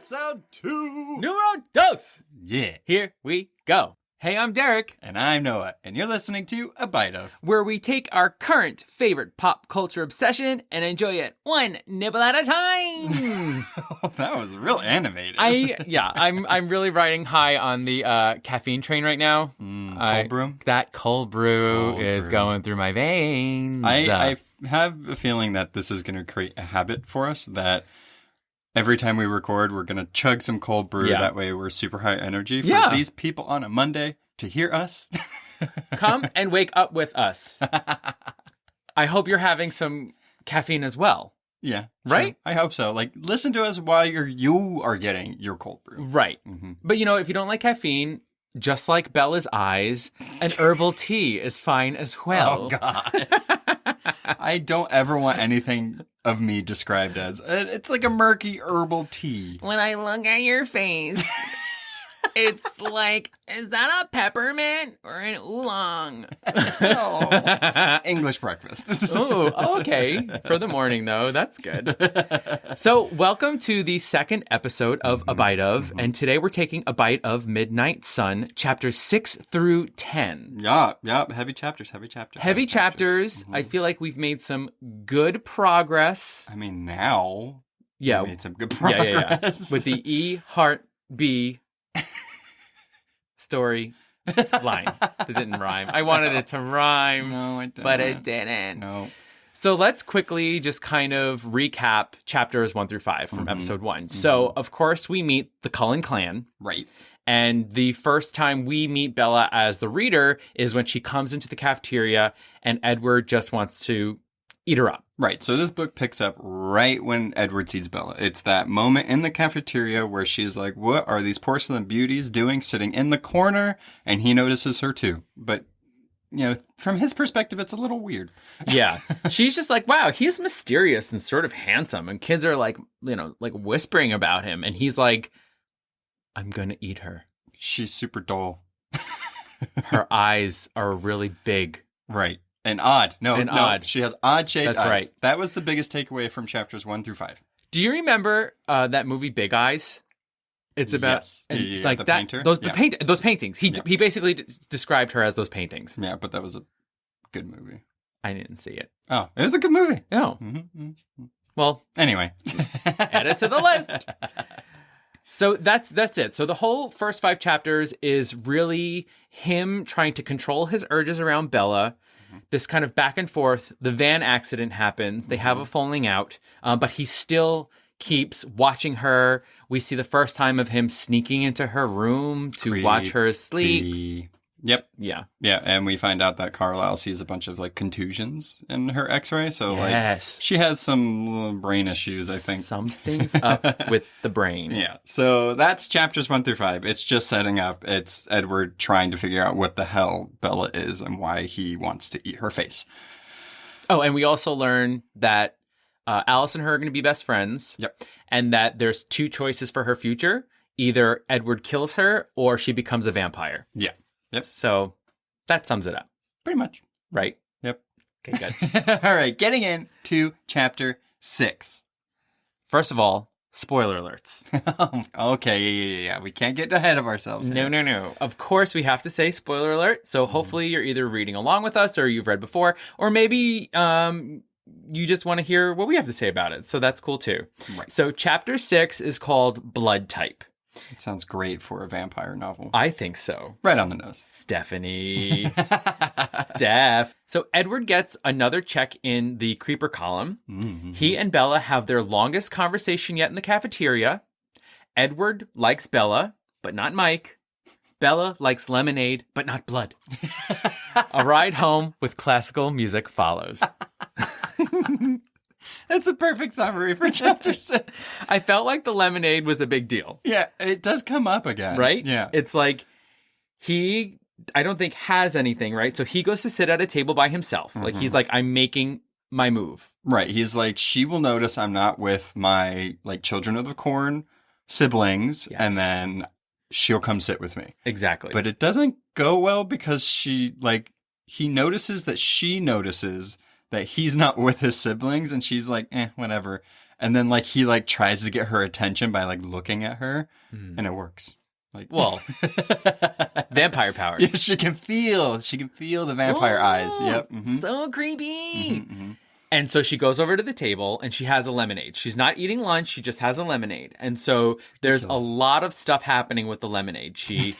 Episode 2. Numero dos. Yeah. Here we go. Hey, I'm Derek. And I'm Noah, and you're listening to A Bite Of, where we take our current favorite pop culture obsession and enjoy it one nibble at a time. That was real animated. I'm really riding high on the caffeine train right now. Cold brew? That cold brew is going through my veins. I have a feeling that this is going to create a habit for us that every time we record, we're going to chug some cold brew. Yeah. That way we're super high energy for these people on a Monday to hear us. Come and wake up with us. I hope you're having some caffeine as well. Yeah. Right? Sure. I hope so. Like, listen to us while you are getting your cold brew. Right. Mm-hmm. But, if you don't like caffeine, just like Bella's eyes, an herbal tea is fine as well. Oh, God. I don't ever want anything of me described as, it's like a murky herbal tea. When I look at your face, it's like, is that a peppermint or an oolong? Oh, English breakfast. Oh, okay. For the morning, though. That's good. So, welcome to the second episode of A Bite Of. And today we're taking a bite of Midnight Sun, chapters 6 through 10. Yeah. Heavy chapters. Heavy chapters. I feel like we've made some good progress. I mean, now we made some good progress. Yeah. With the E, heart, B story line. That didn't rhyme. I wanted it to rhyme, no, it didn't. But it didn't. No. So let's quickly just kind of recap chapters 1 through 5 from episode 1. So, of course, we meet the Cullen clan. Right. And the first time we meet Bella as the reader is when she comes into the cafeteria and Edward just wants to eat her up. Right. So this book picks up right when Edward sees Bella. It's that moment in the cafeteria where she's like, what are these porcelain beauties doing sitting in the corner? And he notices her too. But, from his perspective, it's a little weird. Yeah. She's just like, wow, he's mysterious and sort of handsome. And kids are like, like whispering about him. And he's like, I'm going to eat her. She's super dull. Her eyes are really big. Right. And odd. No. Odd. She has odd-shaped eyes. That's right. That was the biggest takeaway from chapters 1 through 5. Do you remember that movie Big Eyes? It's about like the painter. Those paintings. He basically described her as those paintings. Yeah, but that was a good movie. I didn't see it. Oh, it was a good movie. Oh. Well, anyway, add it to the list. So that's it. So the whole first 5 chapters is really him trying to control his urges around Bella. This kind of back and forth. The van accident happens. They have a falling out, but he still keeps watching her. We see the first time of him sneaking into her room to watch her sleep. Yep. Yeah. Yeah, and we find out that Carlisle sees a bunch of contusions in her x-ray. So she has some little brain issues, I think. Something's up with the brain. Yeah. So that's chapters 1 through 5. It's just setting up. It's Edward trying to figure out what the hell Bella is and why he wants to eat her face. Oh, and we also learn that Alice and her are going to be best friends. Yep. And that there's 2 choices for her future. Either Edward kills her or she becomes a vampire. Yeah. Yep. So that sums it up. Pretty much. Right? Yep. Okay, good. All right. Getting into chapter 6. First of all, spoiler alerts. Okay. Yeah. We can't get ahead of ourselves. No. Of course, we have to say spoiler alert. So hopefully you're either reading along with us or you've read before, or maybe you just want to hear what we have to say about it. So that's cool too. Right. So chapter 6 is called Blood Type. It sounds great for a vampire novel. I think so. Right on the nose. Stephanie. Steph. So Edward gets another check in the creeper column. Mm-hmm. He and Bella have their longest conversation yet in the cafeteria. Edward likes Bella, but not Mike. Bella likes lemonade, but not blood. A ride home with classical music follows. That's a perfect summary for chapter 6. I felt like the lemonade was a big deal. Yeah, it does come up again. Right? Yeah. It's like I don't think has anything, right? So he goes to sit at a table by himself. Mm-hmm. Like he's like, I'm making my move. Right. He's like, she will notice I'm not with my children of the corn siblings. Yes. And then she'll come sit with me. Exactly. But it doesn't go well because he notices that she notices that he's not with his siblings, and she's like, whatever. And then like he like tries to get her attention by like looking at her, and it works. Like, well, vampire powers. Yeah, she can feel the vampire eyes. Yep. So creepy. And so she goes over to the table and she has a lemonade. She's not eating lunch. She just has a lemonade. And so there's a lot of stuff happening with the lemonade. She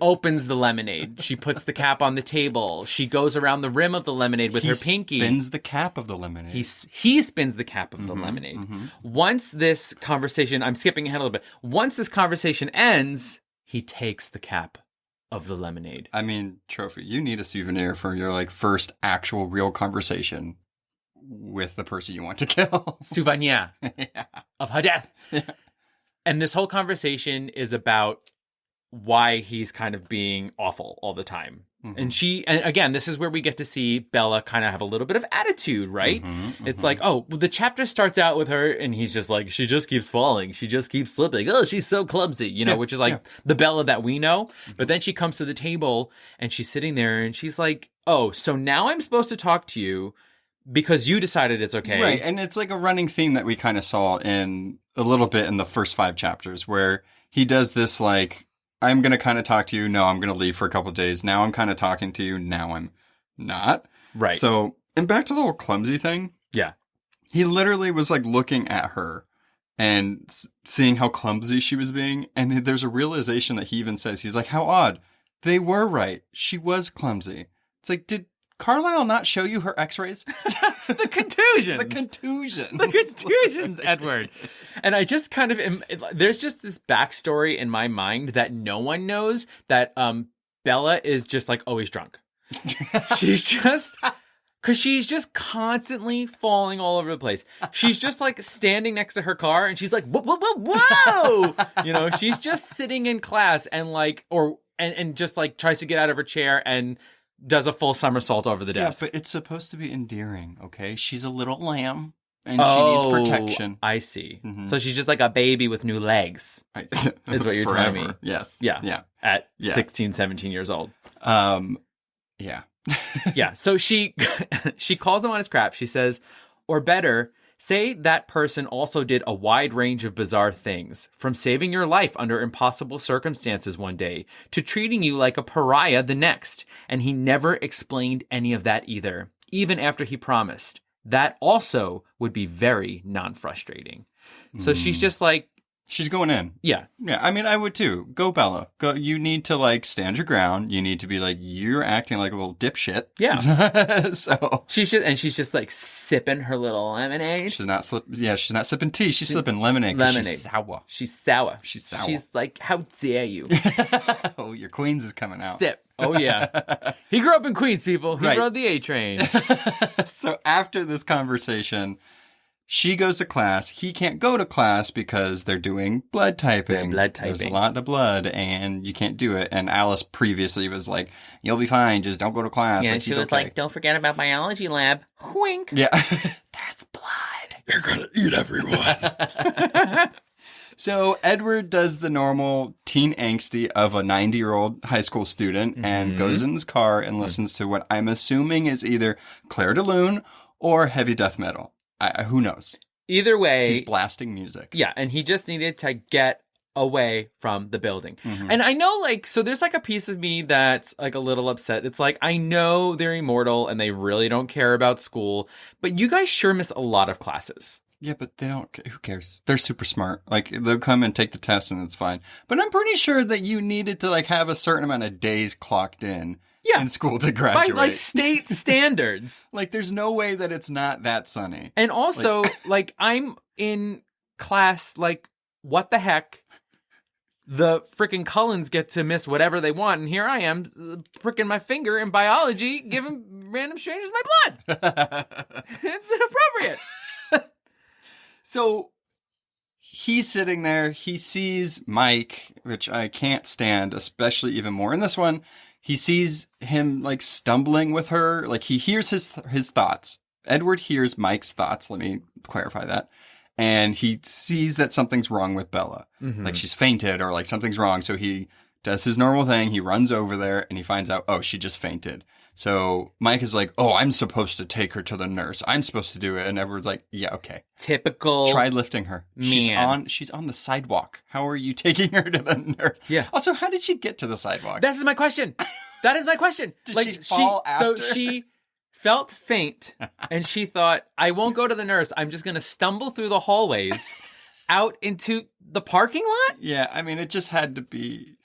opens the lemonade. She puts the cap on the table. She goes around the rim of the lemonade with her pinky. He spins the cap of the lemonade. He spins the cap of the lemonade. Once this conversation, I'm skipping ahead a little bit. Once this conversation ends, he takes the cap of the lemonade. I mean, Trophy, you need a souvenir for your like first actual real conversation with the person you want to kill. Souvenir of her death. Yeah. And this whole conversation is about why he's kind of being awful all the time. And again, this is where we get to see Bella kind of have a little bit of attitude, right? It's like, oh, the chapter starts out with her and he's just like, she just keeps falling. She just keeps slipping. Oh, she's so clumsy, you know, which is like the Bella that we know. But then she comes to the table and she's sitting there and she's like, oh, so now I'm supposed to talk to you because you decided it's okay. Right. And it's like a running theme that we kind of saw in a little bit in the first 5 chapters where he does this like, I'm going to kind of talk to you. No, I'm going to leave for a couple of days. Now I'm kind of talking to you. Now I'm not. Right. So, and back to the whole clumsy thing. Yeah. He literally was like looking at her and seeing how clumsy she was being. And there's a realization that he even says, he's like, how odd. They were right. She was clumsy. It's like, did Carlisle not show you her x-rays? The contusions. The contusions. The contusions, Edward. And I just kind of, there's just this backstory in my mind that no one knows that Bella is just like always drunk. She's just, because she's just constantly falling all over the place. She's just like standing next to her car and she's like, whoa, whoa, whoa, whoa. You know, she's just sitting in class and like, and just like tries to get out of her chair and does a full somersault over the desk. Yeah, but it's supposed to be endearing, okay? She's a little lamb, and she needs protection. I see. So she's just like a baby with new legs, is what you're telling me. Yes. Yeah. At 16, 17 years old. Yeah. Yeah, so she calls him on his crap. She says, or better, say that person also did a wide range of bizarre things, from saving your life under impossible circumstances one day to treating you like a pariah the next. And he never explained any of that either, even after he promised. That also would be very non-frustrating. So she's just like, she's going in. Yeah. Yeah, I mean, I would too. Go, Bella. Go. You need to, like, stand your ground. You need to be like, you're acting like a little dipshit. Yeah. So. She's just, like, sipping her little lemonade. She's not sipping tea. She's sipping lemonade. She's sour. She's sour. She's sour. She's like, how dare you? Oh, your Queens is coming out. Sip. Oh, yeah. He grew up in Queens, people. He rode the A train. So after this conversation, she goes to class. He can't go to class because they're doing blood typing. There's a lot of blood, and you can't do it. And Alice previously was like, you'll be fine. Just don't go to class. Yeah, like, she was like, don't forget about biology lab. Wink. Yeah. That's blood. You're going to eat everyone. So Edward does the normal teen angsty of a 90-year-old high school student and goes in his car and listens to what I'm assuming is either Claire de Lune or heavy death metal. Who knows? Either way. He's blasting music. Yeah, and he just needed to get away from the building. And I know, like, so there's like a piece of me that's like a little upset. It's like, I know they're immortal and they really don't care about school, but you guys sure miss a lot of classes. Yeah, but they don't. Who cares? They're super smart. Like, they'll come and take the test and it's fine. But I'm pretty sure that you needed to, like, have a certain amount of days clocked in school to graduate. By, like, state standards. Like, there's no way that it's not that sunny. And also, like, I'm in class, like, what the heck? The freaking Cullens get to miss whatever they want, and here I am, pricking my finger in biology, giving random strangers my blood. It's inappropriate. So he's sitting there. He sees Mike, which I can't stand, especially even more in this one. He sees him like stumbling with her. Like he hears his thoughts. Edward hears Mike's thoughts. Let me clarify that. And he sees that something's wrong with Bella. Like she's fainted or like something's wrong. So he does his normal thing. He runs over there and he finds out, oh, she just fainted. So Mike is like, oh, I'm supposed to take her to the nurse. I'm supposed to do it. And Edward's like, yeah, okay. Typical. Try lifting her. Man. She's on the sidewalk. How are you taking her to the nurse? Yeah. Also, how did she get to the sidewalk? That is my question. That is my question. Did she fall after? So she felt faint and she thought, I won't go to the nurse. I'm just going to stumble through the hallways out into the parking lot? Yeah, I mean, it just had to be...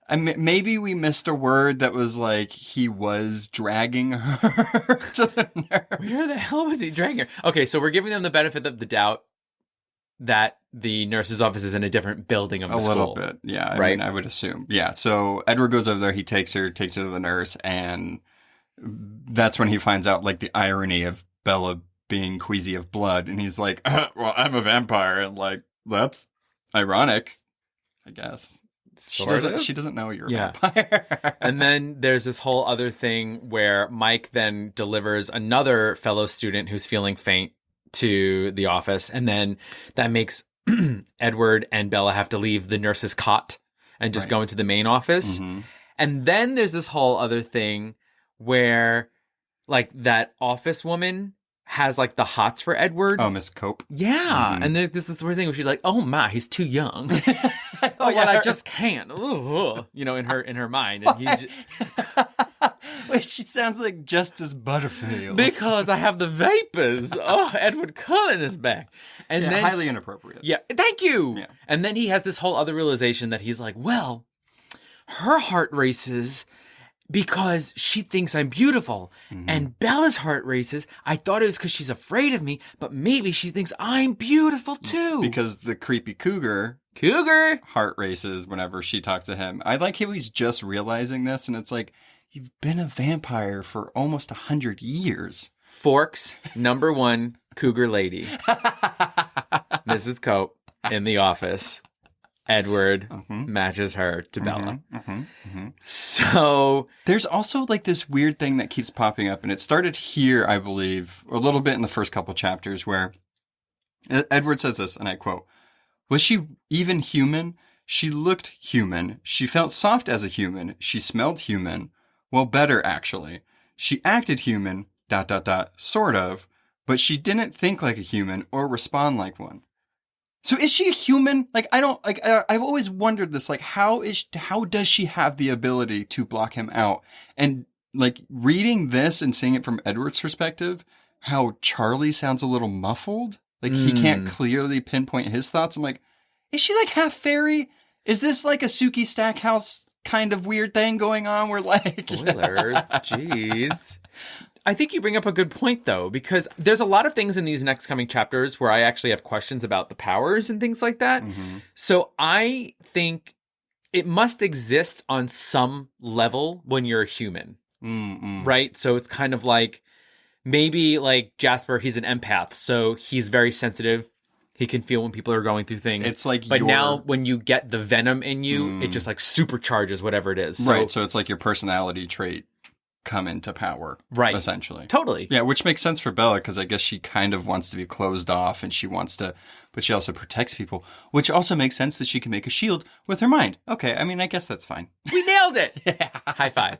I mean, maybe we missed a word that was like he was dragging her to the nurse. Where the hell was he dragging her? Okay, so we're giving them the benefit of the doubt that the nurse's office is in a different building of the school. A little bit, yeah. I right? mean, I would assume. Yeah, so Edward goes over there, he takes her to the nurse, and that's when he finds out, like, the irony of Bella being queasy of blood, and he's like, well, I'm a vampire, and, like, that's ironic, I guess. She doesn't know you're a vampire. And then there's this whole other thing where Mike then delivers another fellow student who's feeling faint to the office. And then that makes Edward and Bella have to leave the nurse's cot and just go into the main office. Mm-hmm. And then there's this whole other thing where, like, that office woman has, like, the hots for Edward. Oh, Miss Cope. Yeah. Mm-hmm. And there's this weird thing where she's like, oh my, he's too young. I just can't. Ooh, you know, in her mind. And he's Wait, she sounds like Justice Butterfield. Because I have the vapors. Oh, Edward Cullen is back. And then highly inappropriate. Yeah, thank you. Yeah. And then he has this whole other realization that he's like, well, her heart races because she thinks I'm beautiful. Mm-hmm. And Bella's heart races. I thought it was because she's afraid of me, but maybe she thinks I'm beautiful too. Because the creepy cougar heart races whenever she talks to him. I like how he's just realizing this, and it's like, you've been a vampire for almost 100 years. Forks, number one, cougar lady. Mrs. Cope in the office. Edward matches her to Bella. So there's also like this weird thing that keeps popping up, and it started here, I believe, or a little bit in the first couple chapters, where Edward says this, and I quote, "Was she even human? She looked human. She felt soft as a human. She smelled human. Well, better, actually. She acted human, ... sort of, but she didn't think like a human or respond like one." So is she a human? Like, I've always wondered this, like, how does she have the ability to block him out? And like reading this and seeing it from Edward's perspective, how Charlie sounds a little muffled. Like he can't clearly pinpoint his thoughts. I'm like, is she like half fairy? Is this like a Suki Stackhouse kind of weird thing going on where like... Spoilers, jeez. I think you bring up a good point, though, because there's a lot of things in these next coming chapters where I actually have questions about the powers and things like that. Mm-hmm. So I think it must exist on some level when you're a human, right? So it's kind of like, maybe like Jasper, he's an empath, so he's very sensitive. He can feel when people are going through things. It's like, but now when you get the venom in you, it just like supercharges whatever it is. Right. So it's like your personality trait come into power, right? Essentially, totally. Yeah, which makes sense for Bella because I guess she kind of wants to be closed off, and she wants to, but she also protects people, which also makes sense that she can make a shield with her mind. Okay, I mean, I guess that's fine. We nailed it. Yeah. High five.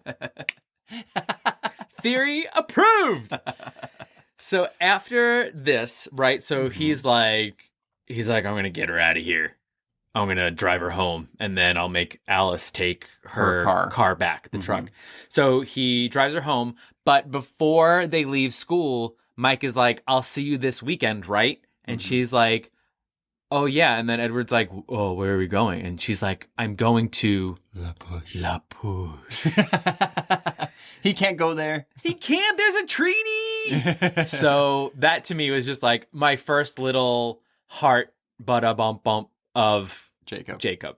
Theory approved. So after this, right? So he's like, I'm gonna get her out of here. I'm going to drive her home, and then I'll make Alice take her car back, the truck. So he drives her home, but before they leave school, Mike is like, I'll see you this weekend, right? And she's like, oh, yeah. And then Edward's like, oh, where are we going? And she's like, I'm going to La Push. La Push. He can't go there. He can't. There's a treaty. So that to me was just like my first little heart bump of Jacob.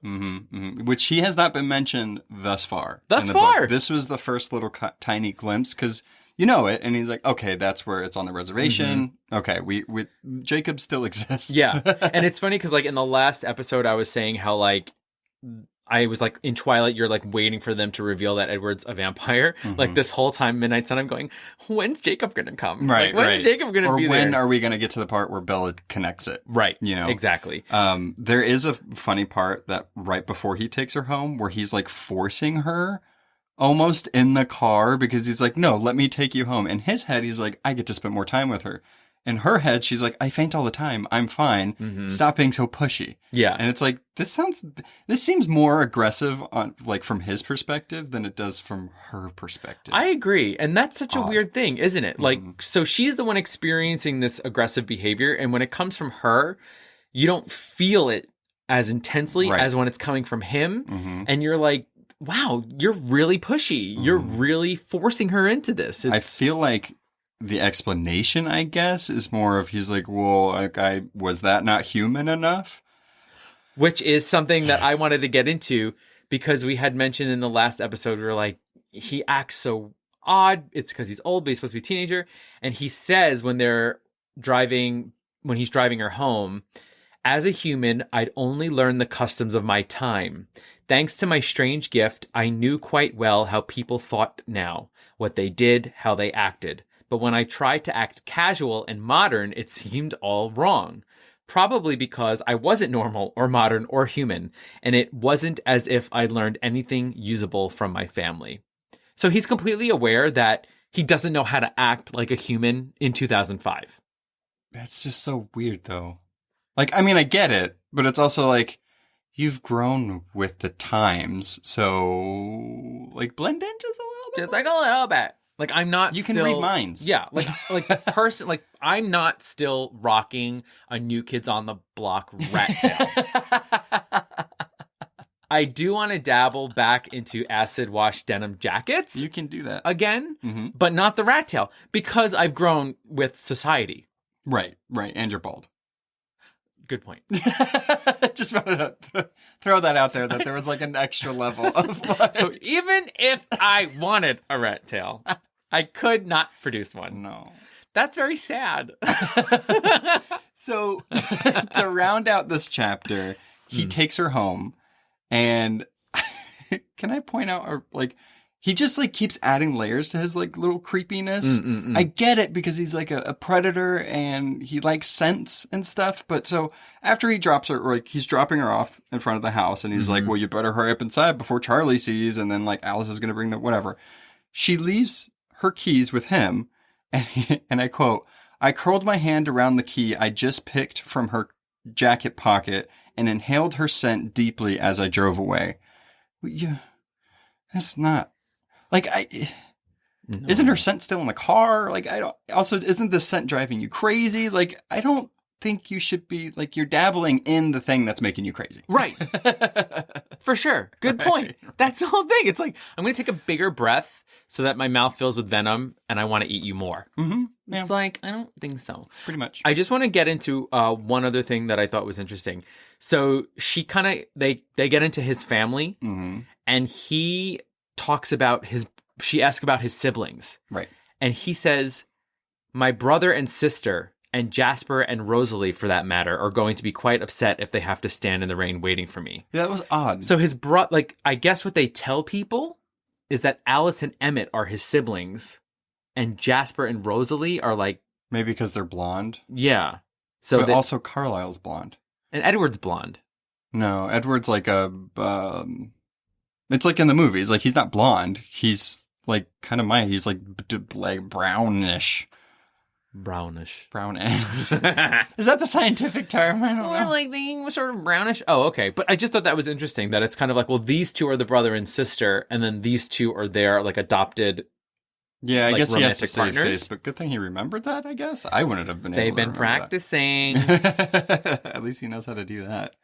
Which he has not been mentioned thus far. Book. This was the first little tiny glimpse because you know it, and he's like, okay, that's where it's on the reservation. Okay, we Jacob still exists. Yeah, and it's funny because like in the last episode, I was saying how like I was like in Twilight, you're like waiting for them to reveal that Edward's a vampire. Like this whole time, Midnight Sun, I'm going, when's Jacob going to come? Right, like, when's Jacob going to be there? Or when are we going to get to the part where Bella connects it? Right, you know? Exactly. There is a funny part that right before he takes her home where he's like forcing her almost in the car because he's like, no, let me take you home. In his head, he's like, I get to spend more time with her. In her head, she's like, I faint all the time. I'm fine. Mm-hmm. Stop being so pushy. Yeah. And it's like, this seems more aggressive on like from his perspective than it does from her perspective. I agree. And that's such Odd. a weird thing, isn't it? Like, so she's the one experiencing this aggressive behavior. And when it comes from her, you don't feel it as intensely as when it's coming from him. Mm-hmm. And you're like, wow, you're really pushy. You're really forcing her into this. I feel like the explanation, I guess, is more of he's like, well, like, was that not human enough? Which is something that I wanted to get into because we had mentioned in the last episode, we were like, he acts so odd. It's because he's old, but he's supposed to be a teenager. And he says when he's driving her home, as a human, I'd only learn the customs of my time. Thanks to my strange gift, I knew quite well how people thought now, what they did, how they acted. But when I tried to act casual and modern, it seemed all wrong. Probably because I wasn't normal or modern or human, and it wasn't as if I learned anything usable from my family. So he's completely aware that he doesn't know how to act like a human in 2005. That's just so weird, though. Like, I mean, I get it, but it's also like, you've grown with the times, so, like, blend in just a little bit. Just like a little bit. Like, I'm not You can read minds. Yeah, like I'm not still rocking a New Kids on the Block rat tail. I do want to dabble back into acid wash denim jackets. You can do that. Again, but not the rat tail, because I've grown with society. Right, and you're bald. Good point. Just wanted to throw that out there, that there was like an extra level of like... So even if I wanted a rat tail, I could not produce one. No. That's very sad. So to round out this chapter, he takes her home, and can I point out, like, he just like keeps adding layers to his like little creepiness. I get it because he's like a predator and he likes scents and stuff. But so after he drops her, or like he's dropping her off in front of the house, and he's like, well, you better hurry up inside before Charlie sees. And then like Alice is going to bring the whatever. She leaves her keys with him. And I quote, I curled my hand around the key I just picked from her jacket pocket and inhaled her scent deeply as I drove away. Yeah, that's not. Like, no. Isn't her scent still in the car? Like, isn't the scent driving you crazy? Like, I don't think you should be, like, you're dabbling in the thing that's making you crazy. Right. For sure. Good point. That's the whole thing. It's like, I'm going to take a bigger breath so that my mouth fills with venom and I want to eat you more. Mm-hmm. Yeah. It's like, I don't think so. Pretty much. I just want to get into one other thing that I thought was interesting. So she kind of, they get into his family, and he talks about she asks about his siblings. Right. And he says, my brother and sister, and Jasper and Rosalie, for that matter, are going to be quite upset if they have to stand in the rain waiting for me. Yeah, that was odd. So his I guess what they tell people is that Alice and Emmett are his siblings, and Jasper and Rosalie are like... Maybe because they're blonde? Yeah. So but also Carlisle's blonde. And Edward's blonde. No, Edward's like a... it's like in the movies. Like, he's not blonde. He's like kind of he's like brownish. Brownish. Is that the scientific term? I don't know. Or like thinking sort of brownish. Oh, okay. But I just thought that was interesting that it's kind of like, well, these two are the brother and sister, and then these two are their like adopted. Yeah, I like, guess he has to partners. save face, but good thing he remembered that, I guess. I wouldn't have been able to They've been practicing. At least he knows how to do that.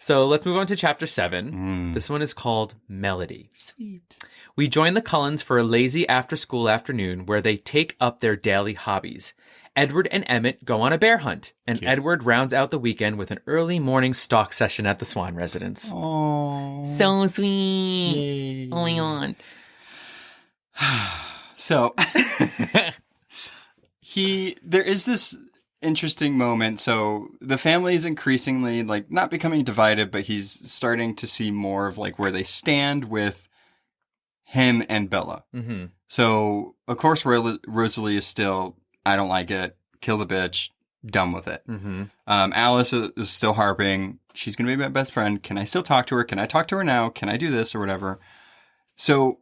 So let's move on to chapter 7. This one is called Melody. Sweet. We join the Cullens for a lazy after-school afternoon where they take up their daily hobbies. Edward and Emmett go on a bear hunt, and Cute. Edward rounds out the weekend with an early morning stalk session at the Swan residence. Oh, so sweet. Yay. Oh my god. So there is this interesting moment. So the family is increasingly like not becoming divided, but he's starting to see more of like where they stand with him and Bella. Mm-hmm. So of course Rosalie is still, I don't like it, kill the bitch, done with it. Mm-hmm. Alice is still harping, she's gonna be my best friend, can I still talk to her, can I talk to her now, can I do this or whatever. So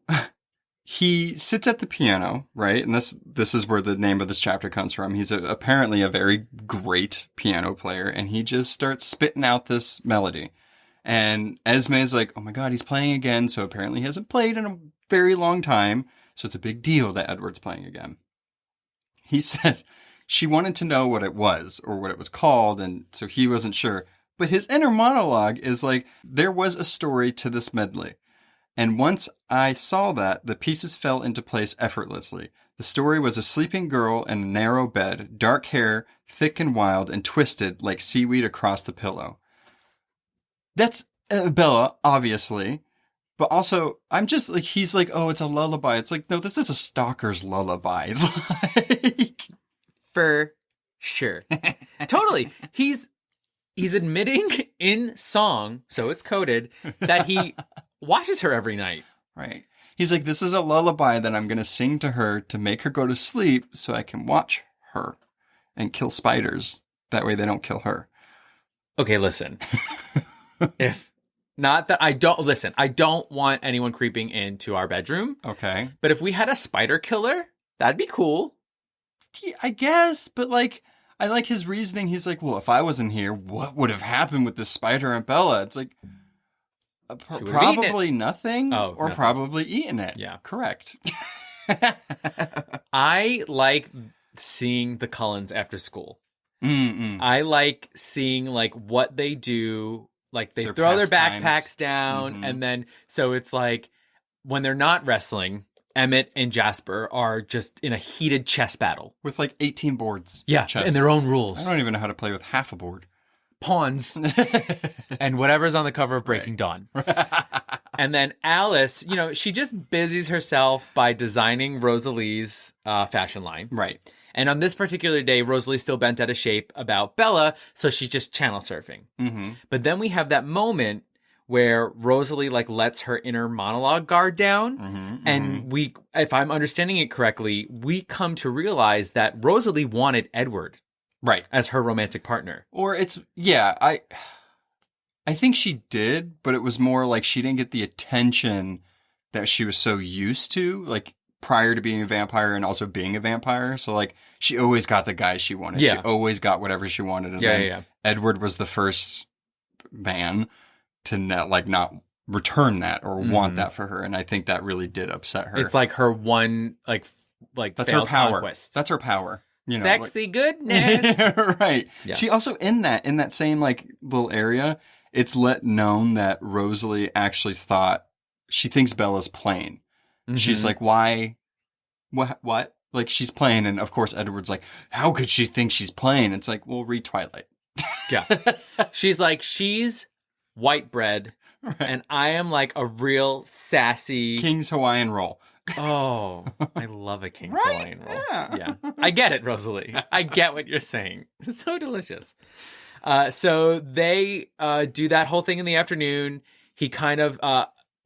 he sits at the piano, right? And this is where the name of this chapter comes from. He's apparently a very great piano player, and he just starts spitting out this melody. And Esme is like, oh my God, he's playing again. So apparently he hasn't played in a very long time. So it's a big deal that Edward's playing again. He says she wanted to know what it was or what it was called. And so he wasn't sure. But his inner monologue is like, there was a story to this medley. And once I saw that, the pieces fell into place effortlessly. The story was a sleeping girl in a narrow bed, dark hair, thick and wild, and twisted like seaweed across the pillow. That's Bella, obviously. But also, I'm just like, he's like, oh, it's a lullaby. It's like, no, this is a stalker's lullaby. Like, For sure. Totally. He's admitting in song, so it's coded, that he watches her every night. Right. He's like, this is a lullaby that I'm going to sing to her to make her go to sleep so I can watch her and kill spiders. That way they don't kill her. Okay, listen. If not that I don't want anyone creeping into our bedroom. Okay. But if we had a spider killer, that'd be cool. Yeah, I guess, but like, I like his reasoning. He's like, well, if I wasn't here, what would have happened with the spider and Bella? It's like, probably nothing, or nothing. Probably eating it. Yeah. Correct. I like seeing the Cullens after school. Mm-mm. I like seeing like what they do. Like they Their throw their pastimes. backpacks down, and then so it's like when they're not wrestling, Emmett and Jasper are just in a heated chess battle With like 18 boards. Yeah, Chess. and their own rules. I don't even know how to play with half a board. Pawns and whatever's on the cover of Breaking Dawn. And then Alice, she just busies herself by designing Rosalie's fashion line. Right. And on this particular day, Rosalie's still bent out of shape about Bella, so she's just channel surfing. Mm-hmm. But then we have that moment where Rosalie like lets her inner monologue guard down. And we, if I'm understanding it correctly, we come to realize that Rosalie wanted Edward. Right. As her romantic partner. Or it's, I think she did, but it was more like she didn't get the attention that she was so used to, like prior to being a vampire and also being a vampire. So like she always got the guy she wanted. Yeah. She always got whatever she wanted. And then Edward was the first man to not return that or want that for her. And I think that really did upset her. It's like her one, like that's her power. Conquest. That's her power. Sexy goodness. Right. Yeah. She also in that same like little area, it's let known that Rosalie actually she thinks Bella's playing. Mm-hmm. She's like, why? What? Like she's playing. And of course, Edward's like, how could she think she's playing? It's like, well, read Twilight. Yeah. She's like, she's white bread. Right. And I am like a real sassy King's Hawaiian roll. Oh, I love a King's Hawaiian roll. Yeah. I get it, Rosalie. I get what you're saying. It's so delicious. So they do that whole thing in the afternoon. He kind of,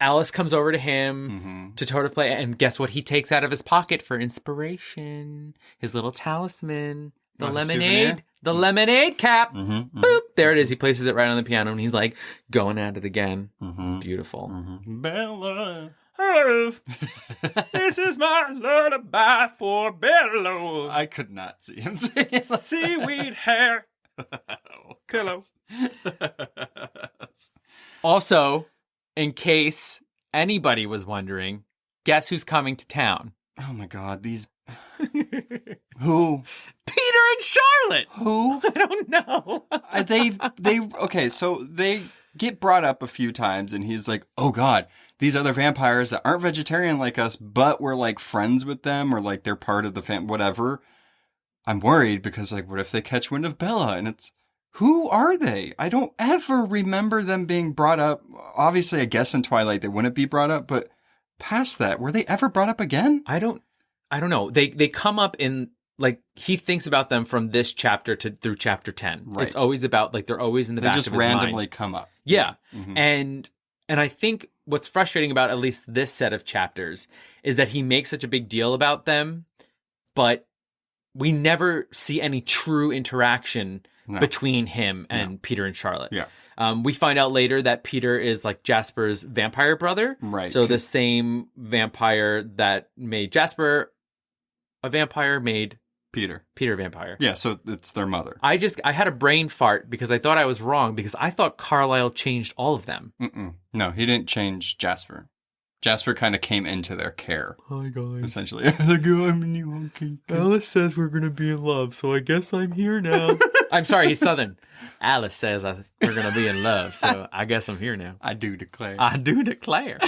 Alice comes over to him to sort of play. And guess what he takes out of his pocket for inspiration? His little talisman. The lemonade. Souvenir? The lemonade cap. Boop. There it is. He places it right on the piano and he's like going at it again. It's beautiful. Bella. This is my lullaby for Bella. I could not see him sing it. Seaweed hair. Pillow. Also, in case anybody was wondering, guess who's coming to town? Oh my God, these... Who? Peter and Charlotte. Who? I don't know. Okay, so they get brought up a few times and he's like, oh God, these other vampires that aren't vegetarian like us, but we're like friends with them or like they're part of the whatever. I'm worried because like, what if they catch wind of Bella? And it's, who are they? I don't ever remember them being brought up. Obviously, I guess in Twilight they wouldn't be brought up, but past that, were they ever brought up again? I don't know. They come up in like he thinks about them from this chapter through chapter 10. Right. It's always about like they're always in the back of his mind. They just randomly come up. Yeah. And I think what's frustrating about at least this set of chapters is that he makes such a big deal about them, but we never see any true interaction between him and Peter and Charlotte. Yeah. We find out later that Peter is like Jasper's vampire brother. Right. So the same vampire that made Jasper a vampire made Peter a vampire. Yeah, so it's their mother. I had a brain fart because I thought I was wrong because I thought Carlisle changed all of them. No, he didn't change Jasper. Jasper kind of came into their care. Hi, guys. Essentially. Like, oh, I'm new. Okay. Alice says we're going to be in love, so I guess I'm here now. I'm sorry, he's Southern. Alice says we're going to be in love, so I guess I'm here now. I do declare. I do declare.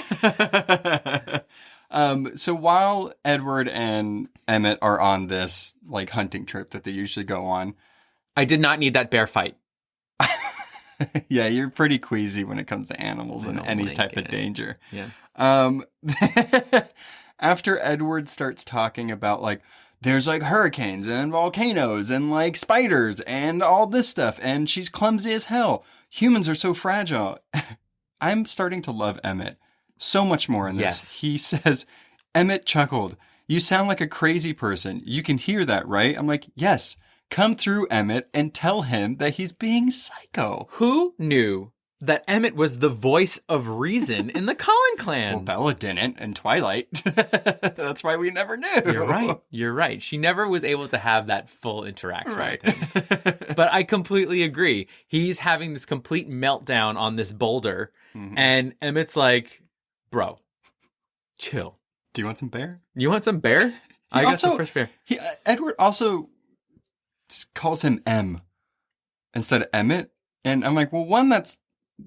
So while Edward and Emmett are on this like hunting trip that they usually go on, I did not need that bear fight. Yeah, you're pretty queasy when it comes to animals and any type of danger. Yeah. After Edward starts talking about like there's like hurricanes and volcanoes and like spiders and all this stuff and she's clumsy as hell. Humans are so fragile. I'm starting to love Emmett so much more in this. Yes. He says, Emmett chuckled. You sound like a crazy person. You can hear that, right? I'm like, yes. Come through, Emmett, and tell him that he's being psycho. Who knew that Emmett was the voice of reason in the Cullen clan? Well, Bella didn't in Twilight. That's why we never knew. You're right. She never was able to have that full interaction Right. with him. But I completely agree. He's having this complete meltdown on this boulder, and Emmett's like, bro, chill. Do you want some bear? You want some bear? I got some fresh bear. Edward also calls him M instead of Emmett. And I'm like, well, one, that's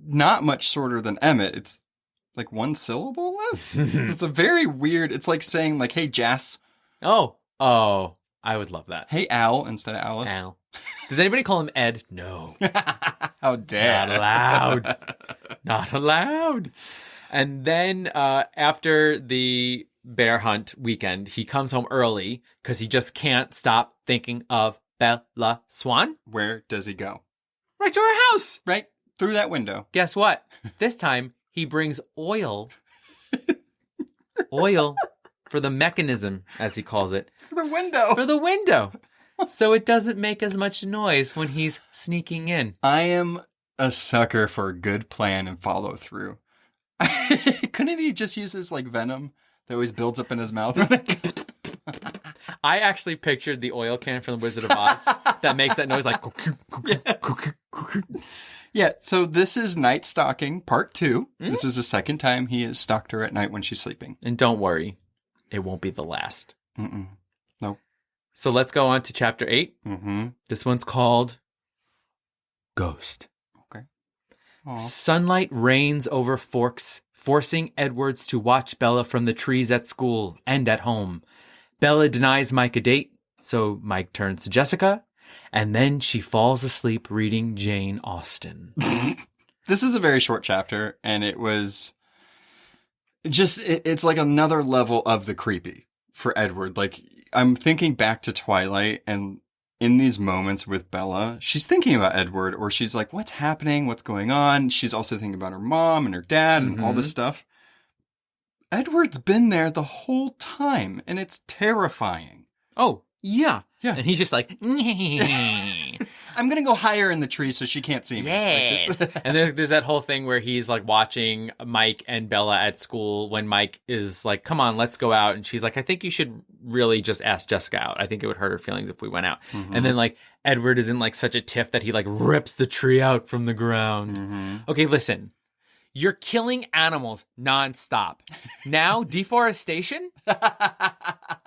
not much shorter than Emmett. It's like one syllable less. It's a very weird, it's like saying like, hey, Jas. Oh, I would love that. Hey, Al, instead of Alice. Al. Does anybody call him Ed? No. How dare. Not allowed. Not allowed. And then after the bear hunt weekend, he comes home early because he just can't stop thinking of Bella Swan. Where does he go? Right to her house. Right through that window. Guess what? This time he brings oil. Oil for the mechanism, as he calls it. For the window. For the window. So it doesn't make as much noise when he's sneaking in. I am a sucker for a good plan and follow through. Couldn't he just use his like venom that always builds up in his mouth? I actually pictured the oil can from the Wizard of Oz that makes that noise like... Yeah, so this is Night Stalking Part 2. This is the second time he has stalked her at night when she's sleeping. And don't worry, it won't be the last. No. So let's go on to Chapter 8. This one's called Ghost. Okay. Aww. Sunlight rains over Forks, forcing Edwards to watch Bella from the trees at school and at home. Bella denies Mike a date, so Mike turns to Jessica, and then she falls asleep reading Jane Austen. This is a very short chapter, and it was just, it's like another level of the creepy for Edward. Like, I'm thinking back to Twilight, and in these moments with Bella, she's thinking about Edward, or she's like, what's happening? What's going on? She's also thinking about her mom and her dad and all this stuff. Edward's been there the whole time, and it's terrifying. Oh, yeah. Yeah. And he's just like, I'm going to go higher in the tree so she can't see me. yes. Like And there's that whole thing where he's like watching Mike and Bella at school when Mike is like, come on, let's go out. And she's like, I think you should really just ask Jessica out. I think it would hurt her feelings if we went out. And then like Edward is in like such a tiff that he like rips the tree out from the ground. Okay, listen. You're killing animals nonstop. Now, deforestation?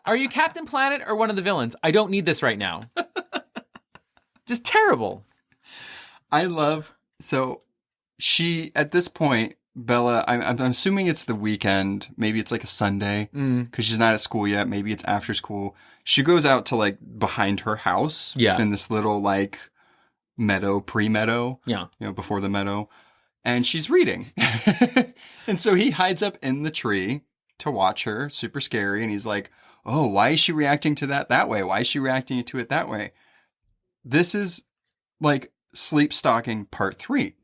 Are you Captain Planet or one of the villains? I don't need this right now. Just terrible. I love, so she, at this point, Bella, I'm assuming it's the weekend. Maybe it's like a Sunday because she's not at school yet. Maybe it's after school. She goes out to like behind her house in this little like meadow, pre-meadow, before the meadow. And she's reading. And so he hides up in the tree to watch her, super scary. And he's like, oh, why is she reacting to that way? Why is she reacting to it that way? This is like sleep stalking part 3.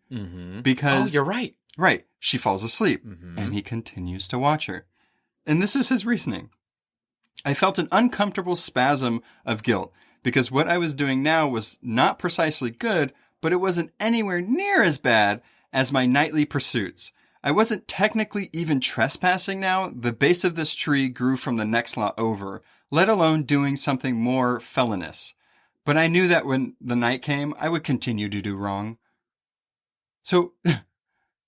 Because you're right. Right. She falls asleep and he continues to watch her. And this is his reasoning. I felt an uncomfortable spasm of guilt. because what I was doing now was not precisely good, but it wasn't anywhere near as bad as my nightly pursuits. I wasn't technically even trespassing now. The base of this tree grew from the next lot over, let alone doing something more felonious. But I knew that when the night came, I would continue to do wrong. So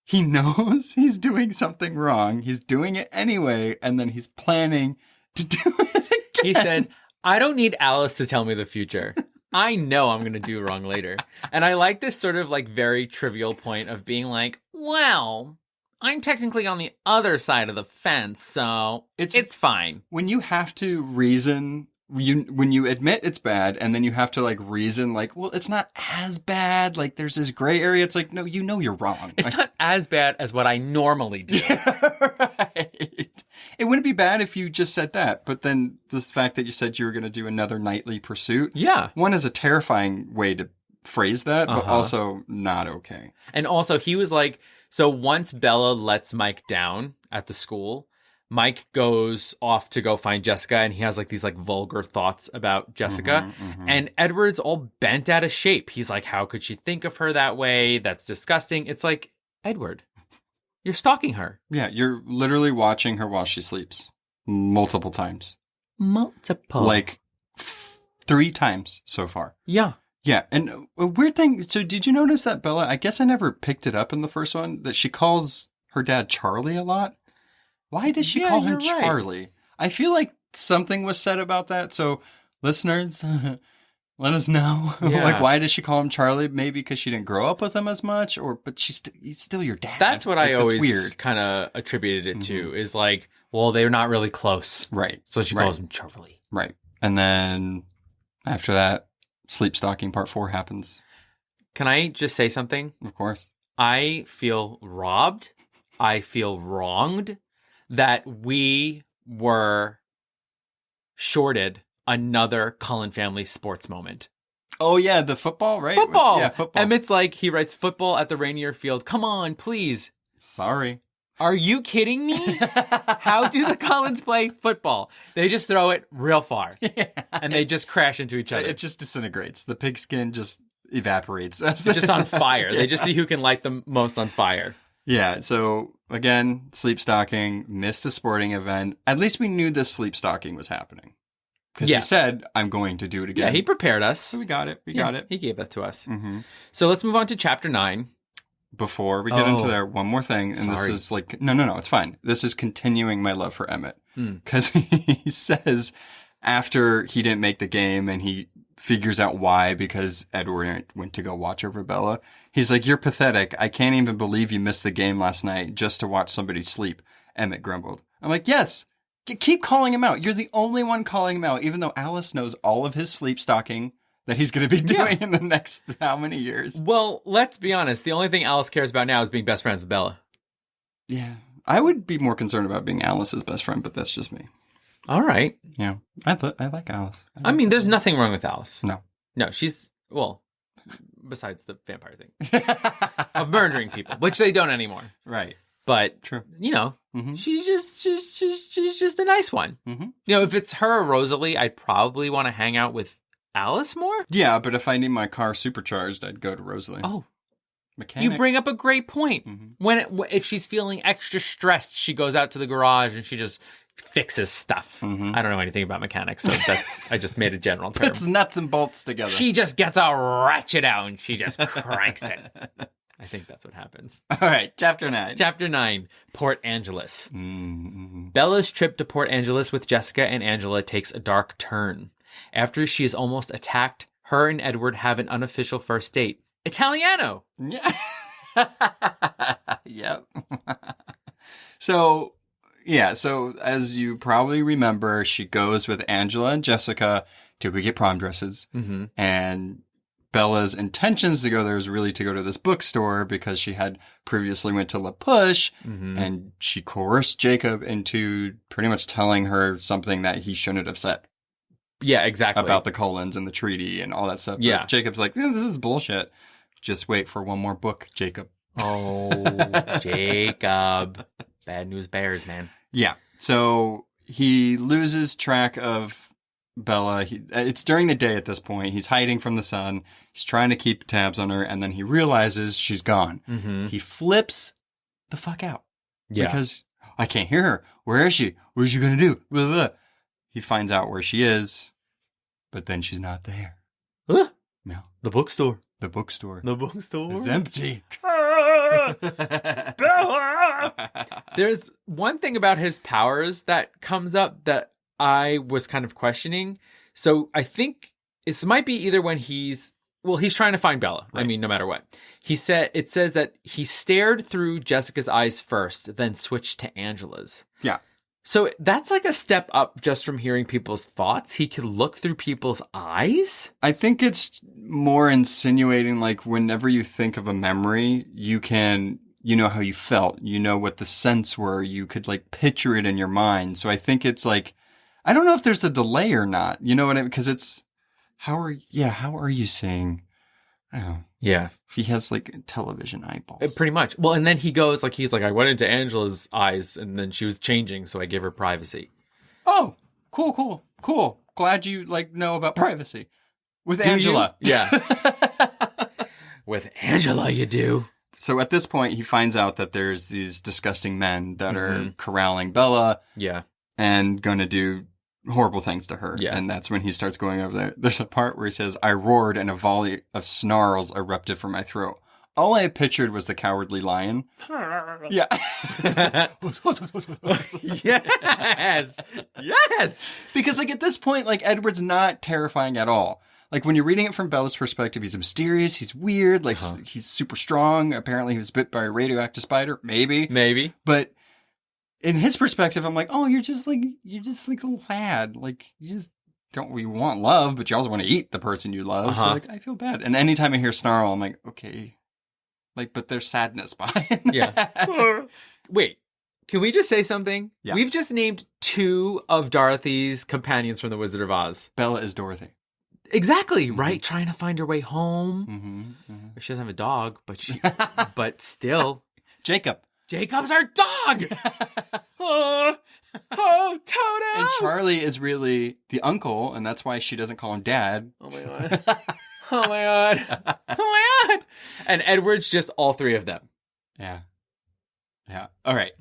he knows he's doing something wrong. He's doing it anyway, and then he's planning to do it again. He said, I don't need Alice to tell me the future. I know I'm going to do wrong later. And I like this sort of like very trivial point of being like, well, I'm technically on the other side of the fence, so it's fine. When you have to reason, when you admit it's bad, and then you have to like reason like, well, it's not as bad. Like there's this gray area. It's like, no, you know you're wrong. It's not as bad as what I normally do. Yeah, right. It wouldn't be bad if you just said that. But then the fact that you said you were going to do another nightly pursuit. Yeah. One is a terrifying way to phrase that, but also not okay. And also he was like, so once Bella lets Mike down at the school, Mike goes off to go find Jessica, and he has like these like vulgar thoughts about Jessica. And Edward's all bent out of shape. He's like, how could she think of her that way? That's disgusting. It's like, Edward, you're stalking her. Yeah, you're literally watching her while she sleeps. Multiple times. Multiple. Like 3 times so far. Yeah. Yeah, and a weird thing, so did you notice that Bella, I guess I never picked it up in the first one, that she calls her dad Charlie a lot? Why does she call him Charlie? Right. I feel like something was said about that, so listeners, let us know. Yeah. Like, why does she call him Charlie? Maybe because she didn't grow up with him as much, but he's still your dad. That's what I always kind of attributed it to, is like, well, they're not really close. Right. So she calls him Charlie. Right. And then after that, sleep stalking part 4 happens. Can I just say something? Of course. I feel robbed. I feel wronged that we were shorted another Cullen family sports moment. Oh, yeah, the football, right? Football! Yeah, football. Emmett's like, he writes football at the Rainier Field. Come on, please. Sorry. Are you kidding me? How do the Cullens play football? They just throw it real far. Yeah. And they just crash into each other. It just disintegrates. The pigskin just evaporates. It's just on fire. Yeah. They just see who can light the most on fire. Yeah, so again, sleep stalking, missed the sporting event. At least we knew this sleep stalking was happening. Because he said, I'm going to do it again. Yeah, he prepared us. So we got it. We got it. He gave that to us. So let's move on to chapter 9. Before we get into there, one more thing. And this is like, no, it's fine. This is continuing my love for Emmett. Because he says after he didn't make the game and he figures out why, because Edward went to go watch over Bella. He's like, you're pathetic. I can't even believe you missed the game last night just to watch somebody sleep. Emmett grumbled. I'm like, yes, keep calling him out. You're the only one calling him out, even though Alice knows all of his sleep stalking that he's going to be doing in the next how many years. Well, let's be honest. The only thing Alice cares about now is being best friends with Bella. Yeah. I would be more concerned about being Alice's best friend, but that's just me. All right. Yeah. I like Alice. I mean, there's nothing wrong with Alice. No, she's, well, besides the vampire thing of murdering people, which they don't anymore. Right. But, true. You know, she's just a nice one. You know, if it's her or Rosalie, I'd probably want to hang out with Alice more. Yeah, but if I need my car supercharged, I'd go to Rosalie. Oh. Mechanic. You bring up a great point. If she's feeling extra stressed, she goes out to the garage and she just fixes stuff. I don't know anything about mechanics, so I just made a general term. It's nuts and bolts together. She just gets a ratchet out and she just cranks it. I think that's what happens. All right, chapter 9. Chapter 9, Port Angeles. Bella's trip to Port Angeles with Jessica and Angela takes a dark turn. After she is almost attacked, her and Edward have an unofficial first date. Italiano! Yeah. Yep. So as you probably remember, she goes with Angela and Jessica to go get prom dresses. And Bella's intentions to go there was really to go to this bookstore because she had previously went to La Push and she coerced Jacob into pretty much telling her something that he shouldn't have said. Yeah, exactly. About the Cullens and the treaty and all that stuff. Yeah. But Jacob's like, this is bullshit. Just wait for one more book, Jacob. Oh, Jacob. Bad news bears, man. Yeah. So he loses track of Bella. It's during the day at this point. He's hiding from the sun. He's trying to keep tabs on her, and then he realizes she's gone. Mm-hmm. He flips the fuck out. Yeah. Because I can't hear her. Where is she? What is she going to do? Blah, blah, blah. He finds out where she is, but then she's not there. Huh? No. The bookstore. The bookstore. The bookstore. It's empty. Bella! There's one thing about his powers that comes up that I was kind of questioning. So I think this might be either when he's trying to find Bella. Right. I mean, no matter what. It says that he stared through Jessica's eyes first, then switched to Angela's. Yeah. So that's like a step up just from hearing people's thoughts. He could look through people's eyes. I think it's more insinuating, like, whenever you think of a memory, you know how you felt. You know what the scents were. You could, like, picture it in your mind. So I think it's like, I don't know if there's a delay or not. You know what I mean? Because it's, how are you seeing? I don't know. Yeah. He has, like, television eyeballs. Pretty much. Well, and then he's like, I went into Angela's eyes and then she was changing, so I gave her privacy. Oh, cool. Glad you, like, know about privacy. With Angela. Yeah. With Angela, you do. So at this point, he finds out that there's these disgusting men that are corralling Bella. Yeah. And going to do horrible things to her. Yeah. And that's when he starts going over there. There's a part where he says, I roared and a volley of snarls erupted from my throat. All I pictured was the cowardly lion. Yeah. Yes. Yes. Because, like, at this point, like, Edward's not terrifying at all. Like, when you're reading it from Bella's perspective, he's mysterious, he's weird, like, he's super strong. Apparently, he was bit by a radioactive spider. Maybe. But in his perspective, I'm like, oh, you're just like a lad. Like, we want love, but you also want to eat the person you love. So, like, I feel bad. And anytime I hear snarl, I'm like, okay. Like, but there's sadness behind that. Yeah. Wait, can we just say something? Yeah. We've just named 2 of Dorothy's companions from The Wizard of Oz. Bella is Dorothy. Exactly, right? Trying to find her way home. She doesn't have a dog, but still. Jacob's our dog! Oh, Toto! And Charlie is really the uncle, and that's why she doesn't call him Dad. Oh my god. Oh my god. Oh my god. And Edward's just all 3 of them. Yeah. All right.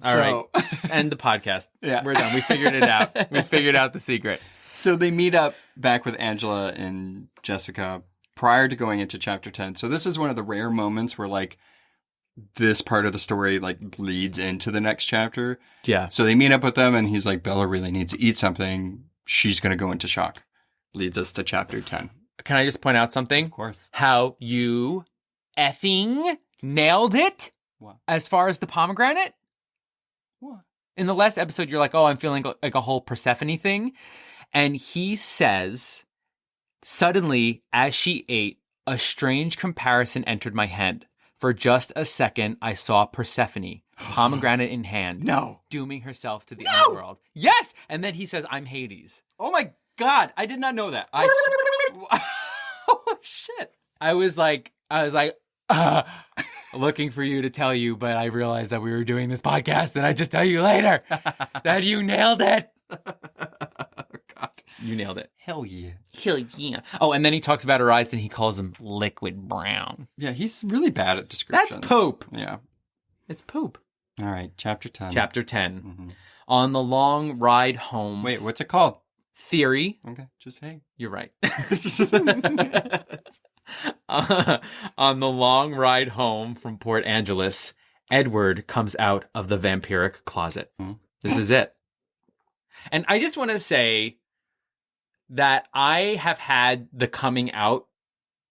End the podcast. Yeah. We're done. We figured it out. We figured out the secret. So they meet up back with Angela and Jessica prior to going into chapter 10. So this is one of the rare moments where, like, this part of the story, like, bleeds into the next chapter. Yeah. So they meet up with them, and he's like, Bella really needs to eat something. She's going to go into shock. Leads us to chapter 10. Can I just point out something? Of course. How you effing nailed it? What? As far as the pomegranate? What? In the last episode, you're like, oh, I'm feeling like a whole Persephone thing. And he says, suddenly, as she ate, a strange comparison entered my head. For just a second, I saw Persephone, pomegranate in hand, dooming herself to the underworld. Yes! And then he says, I'm Hades. Oh my God, I did not know that. Oh, shit. I was like, looking for you to tell you, but I realized that we were doing this podcast, and I just tell you later that you nailed it. God. You nailed it. Hell yeah. Hell yeah. Oh, and then he talks about her eyes, and he calls them liquid brown. Yeah, he's really bad at descriptions. That's poop. Yeah. It's poop. All right, chapter 10. Chapter 10. On the long ride home. Wait, what's it called? Theory. Okay, just hey. You're right. On the long ride home from Port Angeles, Edward comes out of the vampiric closet. This is it. And I just want to say that I have had the coming out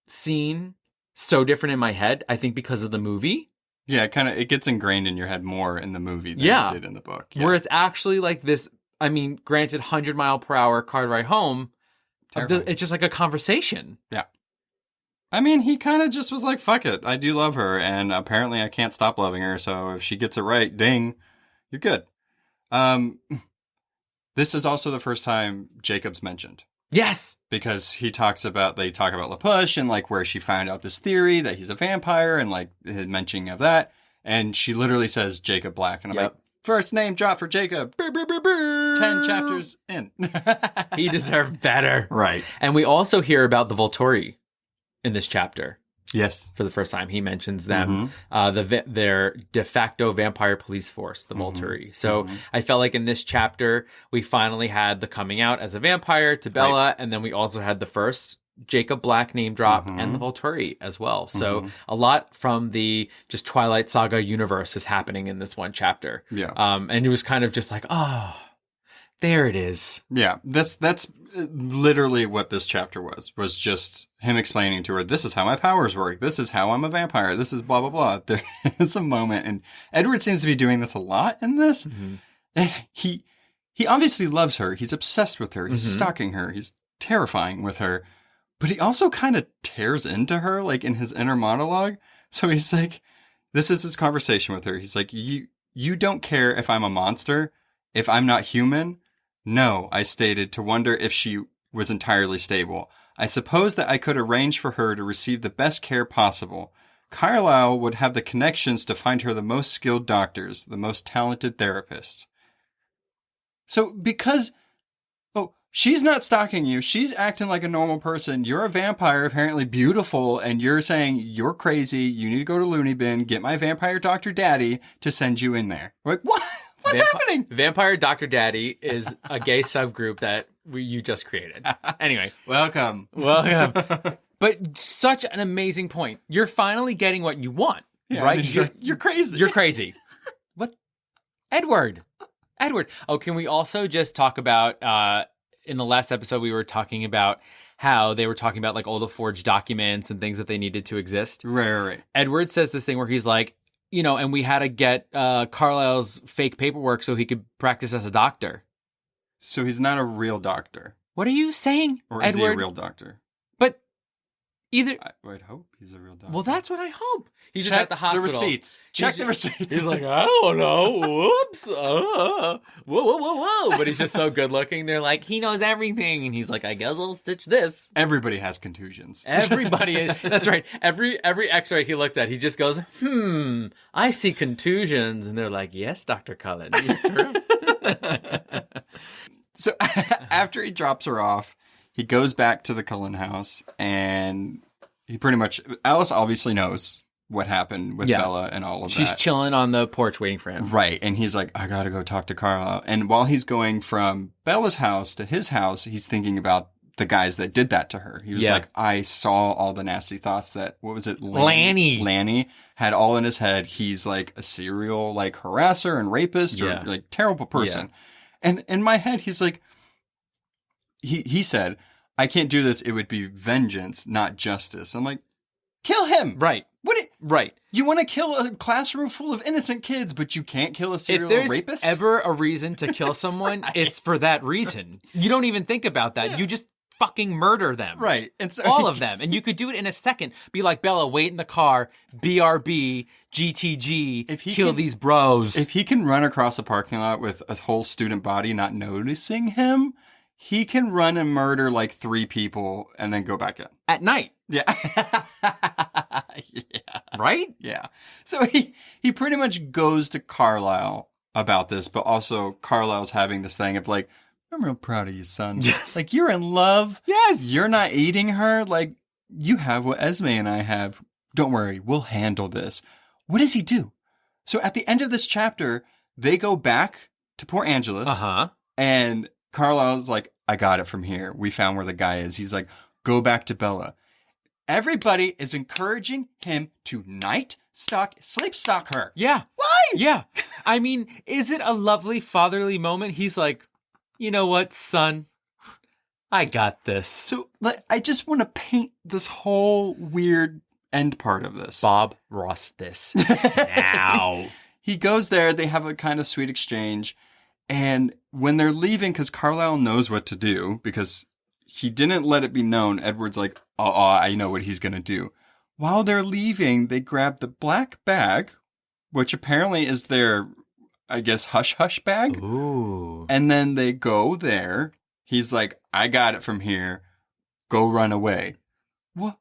scene so different in my head, I think because of the movie. Yeah, it gets ingrained in your head more in the movie than it did in the book. Yeah. Where it's actually like this, I mean, granted 100-mile-per-hour car ride home, it's just like a conversation. Yeah. I mean, he kind of just was like, fuck it, I do love her, and apparently I can't stop loving her, so if she gets it right, ding, you're good. This is also the first time Jacob's mentioned. Yes! Because they talk about La Push and, like, where she found out this theory that he's a vampire and, like, the mentioning of that. And she literally says Jacob Black. And I'm like, First name drop for Jacob. 10 chapters in. He deserved better. Right. And we also hear about the Volturi in this chapter. Yes. For the first time, he mentions them, their de facto vampire police force, the Volturi. So I felt like in this chapter, we finally had the coming out as a vampire to Bella, and then we also had the first Jacob Black name drop and the Volturi as well. So a lot from the just Twilight Saga universe is happening in this one chapter. Yeah. And it was kind of just like, oh, there it is. Yeah, that's literally what this chapter was just him explaining to her, this is how my powers work. This is how I'm a vampire. This is blah, blah, blah. There is a moment, and Edward seems to be doing this a lot in this. He obviously loves her. He's obsessed with her. He's stalking her. He's terrifying with her. But he also kind of tears into her, like in his inner monologue. So he's like, this is his conversation with her. He's like, you don't care if I'm a monster, if I'm not human. No, I stated, to wonder if she was entirely stable. I suppose that I could arrange for her to receive the best care possible. Carlisle would have the connections to find her the most skilled doctors, the most talented therapists. So because, she's not stalking you. She's acting like a normal person. You're a vampire, apparently beautiful, and you're saying you're crazy. You need to go to Looney Bin, get my vampire doctor daddy to send you in there. We're like, what? What's happening? Vampire Dr. Daddy is a gay subgroup that you just created. Anyway. Welcome. But such an amazing point. You're finally getting what you want, right? You're crazy. You're crazy. What? Edward. Oh, can we also just talk about, in the last episode, we were talking about how they were talking about like all the forged documents and things that they needed to exist. Right. Edward says this thing where he's like, and we had to get Carlisle's fake paperwork so he could practice as a doctor. So he's not a real doctor. What are you saying, Or is Edward? he a real doctor? But either... I'd hope he's a real doctor. Well, that's what I hope. He's just Check at the hospital. the receipts. Check the receipts. He's like, I don't know. Whoops. Whoa. But he's just so good looking. They're like, he knows everything. And he's like, I guess I'll stitch this. Everybody has contusions. Everybody is. That's right. Every x-ray he looks at, he just goes, I see contusions. And they're like, yes, Dr. Cullen. So after he drops her off, he goes back to the Cullen house, and he pretty much... Alice obviously knows what happened with Bella and all of that. She's chilling on the porch waiting for him. Right. And he's like, I gotta go talk to Carlisle. And while he's going from Bella's house to his house, he's thinking about the guys that did that to her. He was like, I saw all the nasty thoughts that... What was it? Lanny had all in his head. He's like a serial like harasser and rapist or like terrible person. And in my head, he's like... He said, I can't do this. It would be vengeance, not justice. I'm like, kill him. Right. Right. You want to kill a classroom full of innocent kids, but you can't kill a serial rapist? If there's ever a reason to kill someone, it's for that reason. You don't even think about that. Yeah. You just fucking murder them. Right. And so all of them. And you could do it in a second. Be like, Bella, wait in the car, BRB, GTG, kill these bros. If he can run across a parking lot with a whole student body not noticing him... He can run and murder like 3 people and then go back in. At night. Yeah. Right? Yeah. So he pretty much goes to Carlisle about this, but also Carlisle's having this thing of like, I'm real proud of you, son. Yes. Like, you're in love. Yes. You're not eating her. Like, you have what Esme and I have. Don't worry. We'll handle this. What does he do? So at the end of this chapter, they go back to Port Angeles. And Carlisle's like, I got it from here. We found where the guy is. He's like, go back to Bella. Everybody is encouraging him to sleep stalk her. Yeah. Why? Yeah. I mean, is it a lovely fatherly moment? He's like, you know what, son? I got this. So like, I just want to paint this whole weird end part of this. Bob Ross this now. He goes there. They have a kind of sweet exchange. And when they're leaving, because Carlisle knows what to do, because he didn't let it be known, Edward's like, I know what he's going to do. While they're leaving, they grab the black bag, which apparently is their, I guess, hush-hush bag. Ooh. And then they go there. He's like, I got it from here. Go run away. What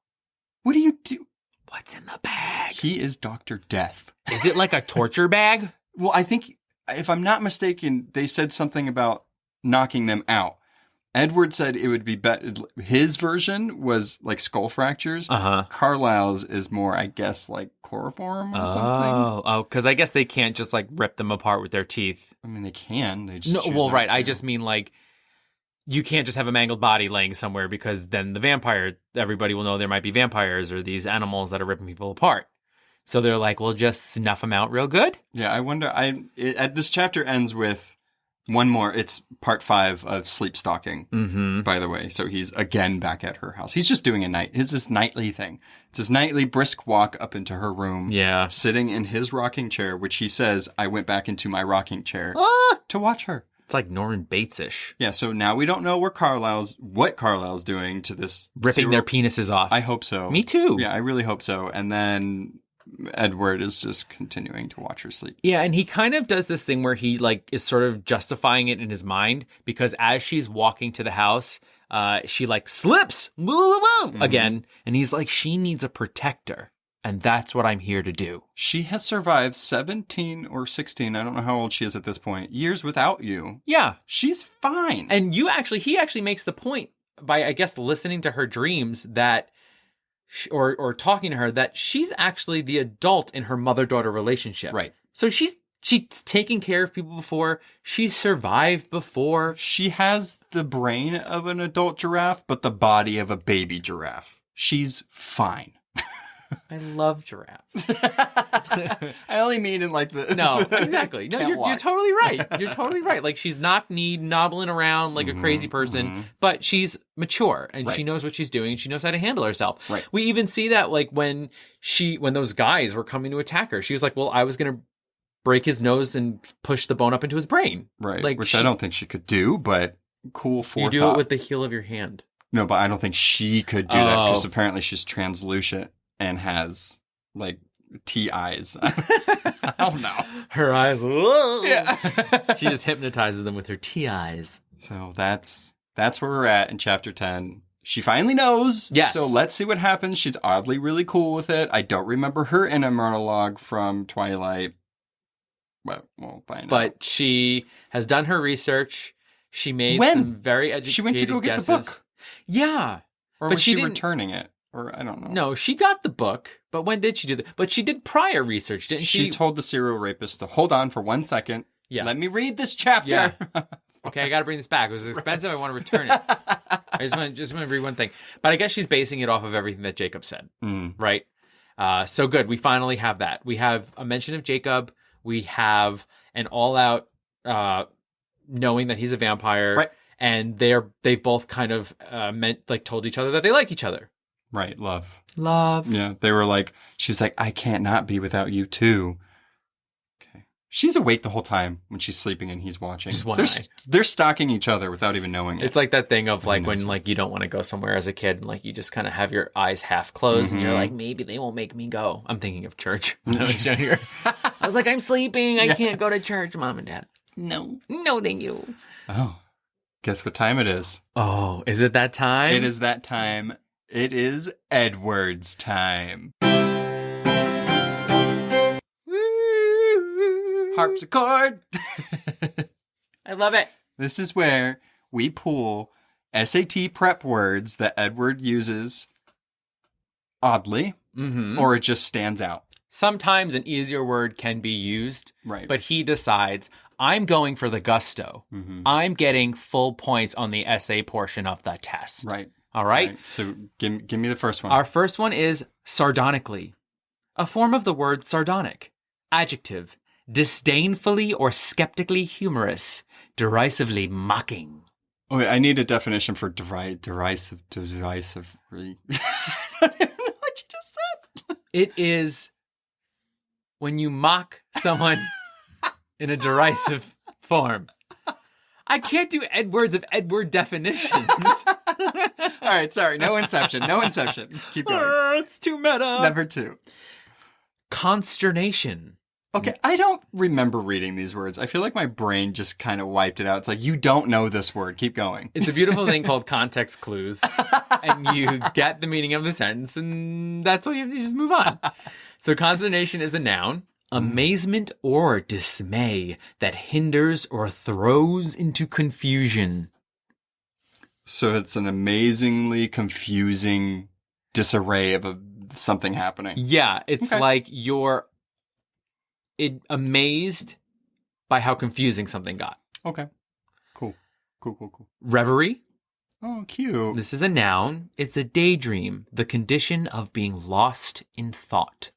do you do? What's in the bag? He is Dr. Death. Is it like a torture bag? Well, I think if I'm not mistaken, they said something about knocking them out. Edward said it would be better. His version was like skull fractures. Carlisle's is more, I guess, like chloroform or something. Oh, because I guess they can't just like rip them apart with their teeth. I mean, they can. They just right. I just mean like you can't just have a mangled body laying somewhere because then everybody will know there might be vampires or these animals that are ripping people apart. So they're like, we'll just snuff them out real good. Yeah, I wonder. This chapter ends with one more. It's part 5 of sleep stalking, by the way. So he's again back at her house. He's just doing it's this nightly thing. It's his nightly brisk walk up into her room. Yeah. Sitting in his rocking chair, which he says, I went back into my rocking chair to watch her. It's like Norman Bates-ish. Yeah, so now we don't know what Carlisle's doing to this. Ripping their penises off. I hope so. Me too. Yeah, I really hope so. And then Edward is just continuing to watch her sleep. Yeah, and he kind of does this thing where he like is sort of justifying it in his mind because as she's walking to the house, she like slips again, and he's like, she needs a protector, and that's what I'm here to do. She has survived 17 or 16, I don't know how old she is at this point, years without you. Yeah. She's fine. And he actually makes the point by, I guess, listening to her dreams that or talking to her that she's actually the adult in her mother-daughter relationship. Right. So she's taken care of people before. She's survived before. She has the brain of an adult giraffe, but the body of a baby giraffe. She's fine. I love giraffes. I only mean in like the... No, exactly. No, you're totally right. You're totally right. Like she's knock-kneed, nobbling around like a crazy person, but she's mature and she knows what she's doing. She knows how to handle herself. Right. We even see that like when those guys were coming to attack her, she was like, well, I was going to break his nose and push the bone up into his brain. Right. Like, which I don't think she could do, but cool forethought. You do it with the heel of your hand. No, but I don't think she could do that because apparently she's translucent and has like T eyes. I don't know. Her eyes. Whoa. Yeah. She just hypnotizes them with her T eyes. So that's where we're at in chapter 10. She finally knows. Yes. So let's see what happens. She's oddly really cool with it. I don't remember her inner monologue from Twilight. But we'll find out. But she has done her research. She made some very educated She went to go get the book. Yeah. Or but was she returning it? Or I don't know. No, she got the book. But when did she do that? But she did prior research, didn't she? She told the serial rapist to hold on for 1 second. Yeah. Let me read this chapter. Yeah. Okay, I got to bring this back. It was expensive. I want to return it. I just want to read one thing. But I guess she's basing it off of everything that Jacob said. Right? So good. We finally have that. We have a mention of Jacob. We have an all-out knowing that he's a vampire. Right. And they've both kind of told each other that they like each other. Right. Love. Yeah. They were like, she's like, I can't not be without you too. Okay. She's awake the whole time when she's sleeping and he's watching. They're stalking each other without even knowing it. It's like that thing of like when like you don't want to go somewhere as a kid and like you just kind of have your eyes half closed and you're like, maybe they won't make me go. I'm thinking of church. I was like, I'm sleeping. I can't go to church, Mom and Dad. No, thank you. Oh, guess what time it is? Oh, is it that time? It is that time. It is Edward's time. Harpsichord. I love it. This is where we pull SAT prep words that Edward uses oddly, or it just stands out. Sometimes an easier word can be used, right? But he decides, I'm going for the gusto. I'm getting full points on the essay portion of the test. Right. All right? So give me the first one. Our first one is sardonically. A form of the word sardonic. Adjective. Disdainfully or skeptically humorous. Derisively mocking. Oh, wait, I need a definition for derisive. I don't know what you just said. It is when you mock someone in a derisive form. I can't do Edwards of Edward definitions. All right, sorry. No inception. Keep going. It's too meta. Number 2. Consternation. Okay, I don't remember reading these words. I feel like my brain just kind of wiped it out. It's like, you don't know this word. Keep going. It's a beautiful thing called context clues. And you get the meaning of the sentence, and that's all you have to just move on. So consternation is a noun. amazement or dismay that hinders or throws into confusion. So it's an amazingly confusing disarray of something happening. Yeah, it's like you're amazed by how confusing something got. Okay. Cool. Reverie. Oh, cute. This is a noun. It's a daydream, the condition of being lost in thought.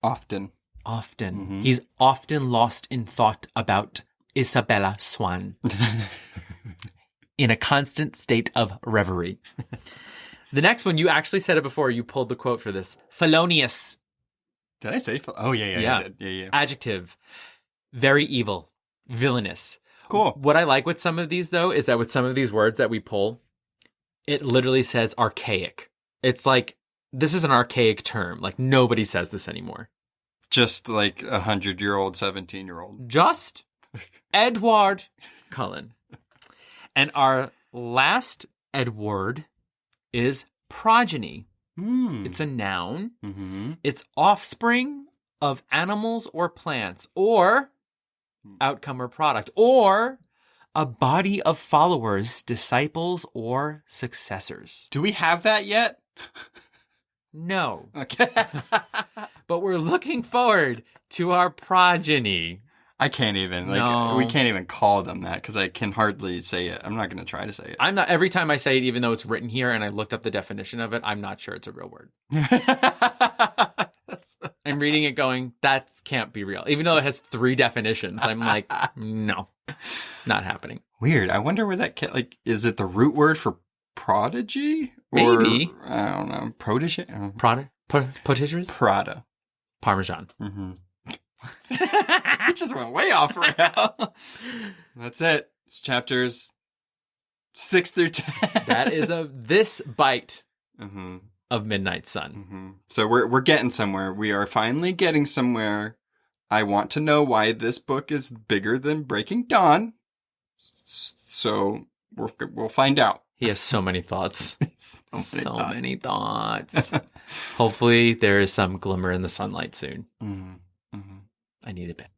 Often. Often. He's often lost in thought about Isabella Swan. In a constant state of reverie. The next one, you actually said it before. You pulled the quote for this. Felonious. Did I say? Oh, yeah. I did. Yeah. Adjective. Very evil. Villainous. Cool. What I like with some of these, though, is that with some of these words that we pull, it literally says archaic. It's like, this is an archaic term. Like, nobody says this anymore. Just like 100-year-old, 17-year-old. Just Edward Cullen. And our last Edward is progeny. It's a noun. It's offspring of animals or plants, or outcome or product, or a body of followers, disciples, or successors. Do we have that yet? No. Okay. But we're looking forward to our progeny. I can't even. No. We can't even call them that because I can hardly say it. I'm not going to try to say it. I'm not. Every time I say it, even though it's written here and I looked up the definition of it, I'm not sure it's a real word. I'm reading it going, that can't be real. Even though it has 3 definitions, I'm like, no, not happening. Weird. I wonder where that is it the root word for prodigy? Maybe. Or, I don't know. Protege? Potageries? Prada. Parmesan. It just went way off rail. That's it. It's chapters 6 through 10. That is this bite of Midnight Sun. So we're getting somewhere. We are finally getting somewhere. I want to know why this book is bigger than Breaking Dawn. So we'll find out. He has so many thoughts. So many thoughts. Hopefully there is some glimmer in the sunlight soon. I need a bit.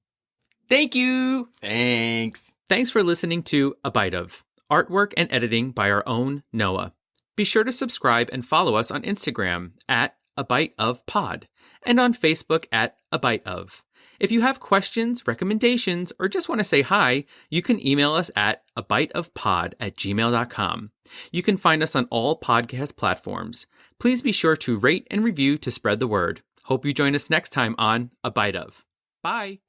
Thank you. Thanks for listening to A Bite Of. Artwork and editing by our own Noah. Be sure to subscribe and follow us on Instagram at A Bite Of Pod and on Facebook at A Bite Of. If you have questions, recommendations, or just want to say hi, you can email us at abiteofpod@gmail.com. You can find us on all podcast platforms. Please be sure to rate and review to spread the word. Hope you join us next time on A Bite Of. Bye.